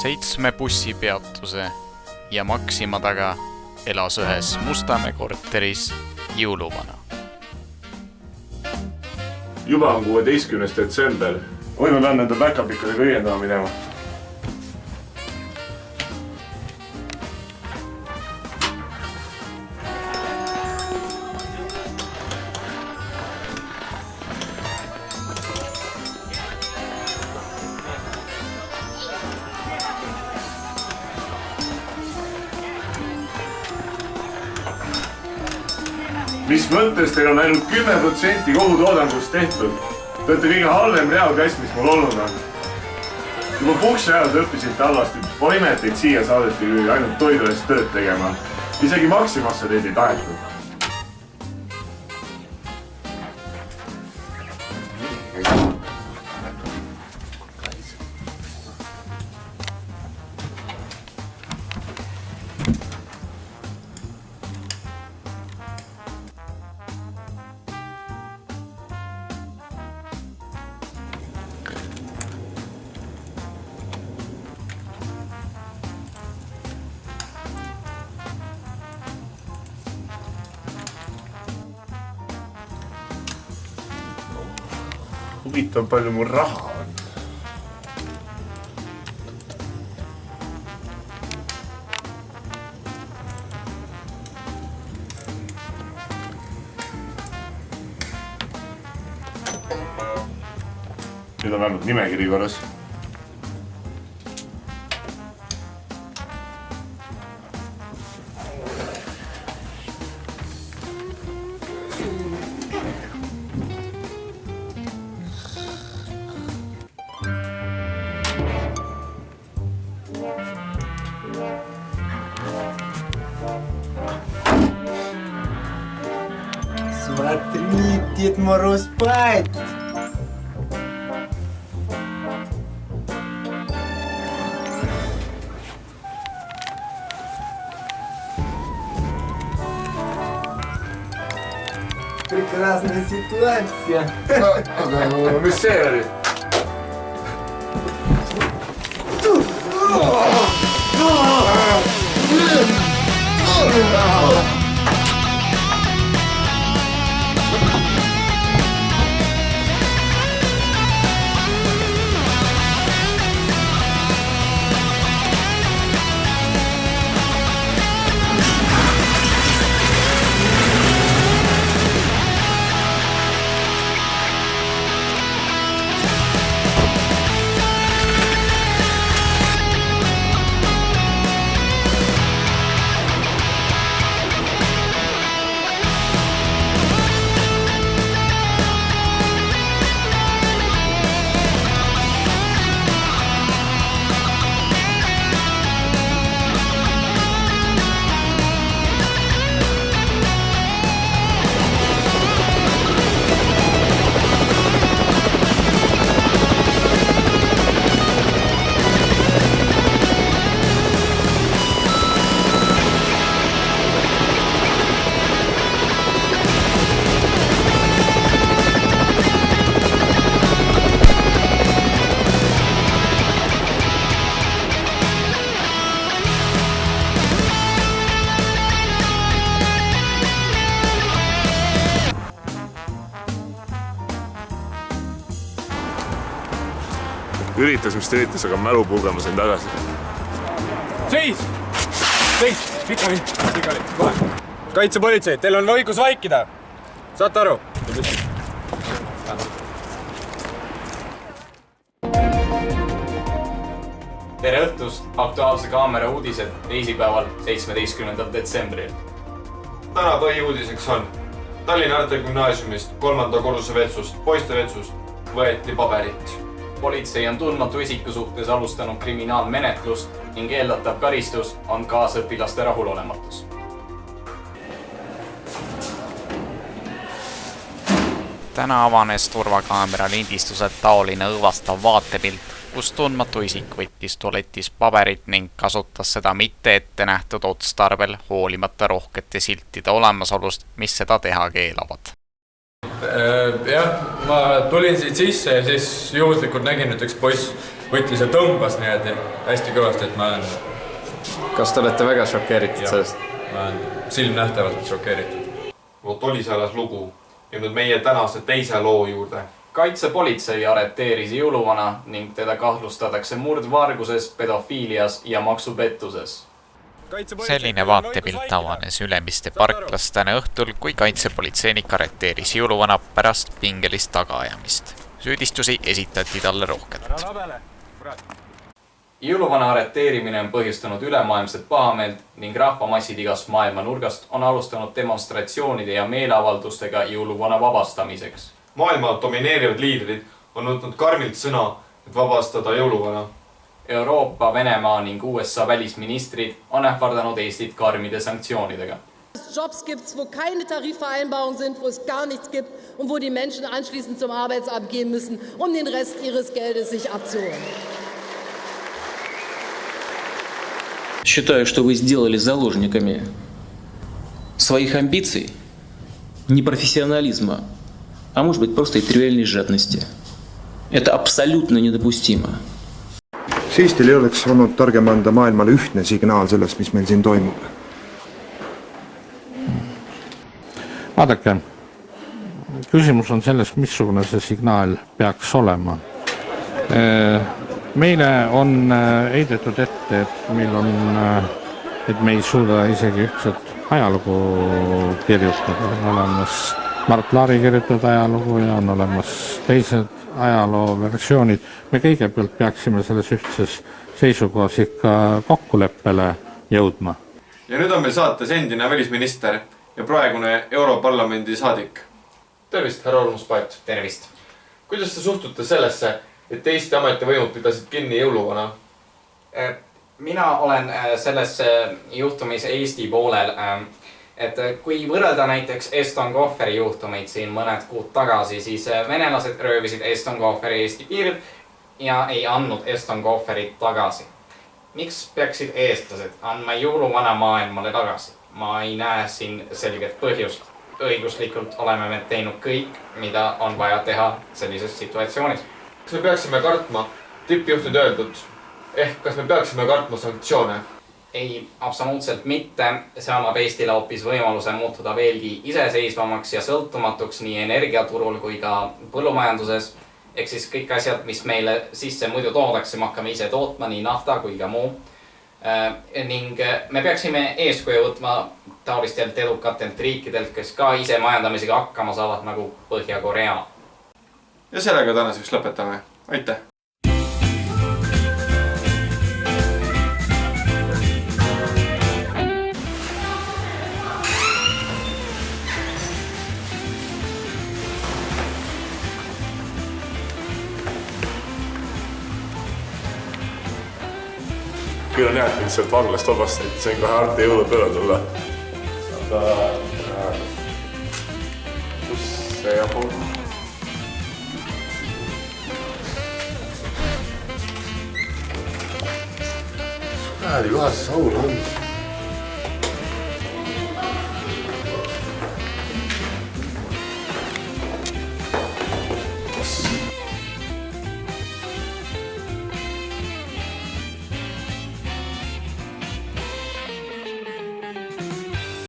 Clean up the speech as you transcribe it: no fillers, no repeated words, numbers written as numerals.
7 bussipeatuse ja Maxima taga elas ühes Mustamäe korteris jõuluvana. Juba on 16. detsember. Oi, ma pean nende back-upikadega õiendama minema. Mis mõttes teil on ainult 10% kogutoodangust tehtud? Te olete kõige halvem reaalkass, mis mul olnud on. Juba puksi ajal õppisite halvasti, pole ime, et teid siia saadeti ainult toidu eest tööd tegema. Isegi Maximasse teid ei tahetud. Huvitav palju mul raha on. Nüüd on vähemalt nimekiri korras. Смотри, Дед Мороз спать! Прекрасная ситуация! Mis see oli? Üritas, mis ta üritas, aga mälupulgama sain tagasi. Seis! Seis! Pikali! Kohe! Kaitsepolitsei, teil on õigus vaikida! Saate aru? Tere õhtust! Aktuaalse kaamera uudised teisipäeval 17. detsembril. Täna põhiuudiseks on Tallinna Arte Gümnaasiumist 3. korruse vetsust, poiste vetsust võeti paberit. Politsei on tundmatu isiku suhtes alustanud kriminaalmenetlust ning eeldatav karistus on kaasõpilaste rahulolematus. Täna avanes turvakaamera lindistusel taoline õõvastav vaatepilt, kus tundmatu isik võttis tualetis paberit ning kasutas seda mitte ette nähtud otstarbel hoolimata rohkete siltide olemasolust, mis seda teha keelavad. Jah, ma tulin siit sisse ja siis juhuslikult nägin, et üks poiss võttis ja tõmbas niimoodi hästi kõvasti, et ma olen... Kas te olete väga šokeeritud sellest? Ma olen silmnähtavalt šokeeritud. Vot oli selles lugu ja nüüd meie tänase teise loo juurde. Kaitsepolitsei arreteeris jõuluvana ning teda kahtlustatakse murdvarguses, pedofiilias ja maksupettuses. Selline vaatepilt avanes Ülemiste parklas täna õhtul, kui kaitsepolitseinik arreteeris jõuluvana pärast pingelist tagaajamist. Süüdistusi esitati talle rohkelt. Jõuluvana arreteerimine on põhjustanud ülemaailmset pahameelt ning rahvamassid igast maailma nurgast on alustanud demonstratsioonide ja meeleavaldustega jõuluvana vabastamiseks. Maailma domineerivad liidrid on võtnud karmilt sõna, et vabastada jõuluvana. Euroopa, Venemaa ning USA välisministrid on ähvardanud Eestit karmide sanktsioonidega. Jobs gibt's, wo keine Tarifvereinbarungen sind, wo es gar nichts gibt und wo die Menschen anschließend zum Arbeitsamt gehen müssen, um den Rest ihres Geldes sich abzuholen. Считаю, что вы сделали заложниками своих амбиций, непрофессионализма, а может быть просто и тривиальной жадности. Это абсолютно недопустимо. Eestil ei oleks olnud targem anda maailmale ühtne signaal sellest, mis meil siin toimub. Vaadake, küsimus on selles, missugune see signaal peaks olema. Meile on heidetud ette, et me ei suuda isegi ühtset ajalugu kirjutada. On olemas Mart Laari kirjutatud ajalugu ja on olemas teised ajaloo versioonid. Me kõigepealt peaksime selles ühtses seisukohas ikka kokkuleppele jõudma. Ja nüüd on meil saates endine välisminister ja praegune Europarlamendi saadik. Tervist, härra Olmuspaet. Tervist. Kuidas te suhtute sellesse, et Eesti ametivõimud pidasid kinni jõuluvana? Mina olen selles juhtumis Eesti poolel. Et kui võrrelda näiteks Eston Kohveri juhtumeid siin mõned kuud tagasi, siis venelased röövisid Eston Kohveri Eesti piirilt ja ei andnud Eston Kohverit tagasi. Miks peaksid eestlased andma jõuluvana maailmale tagasi? Ma ei näe siin selget põhjust. Õiguslikult oleme me teinud kõik, mida on vaja teha sellises situatsioonis. Kas me peaksime kartma tippjuhtid öeldud? Kas me peaksime kartma sanktsioone? Ei, absoluutselt mitte. See annab Eestile hoopis võimaluse muutuda veelgi iseseisvamaks ja sõltumatuks nii energiaturul kui ka põllumajanduses. Ehk siis kõik asjad, mis meile sisse muidu toodakse, me hakkame ise tootma nii nafta kui ka muu. Ning me peaksime eeskuju võtma taolistelt edukatelt riikidelt, kes ka ise majandamisega hakkama saavad nagu Põhja-Korea. Ja sellega tänaseks lõpetame. Aitäh! Küll on hea, et mind sealt vanglast vabastati, sain kohe Arte jõulupööle tulla. Kus see jagu? Kohas see saul on.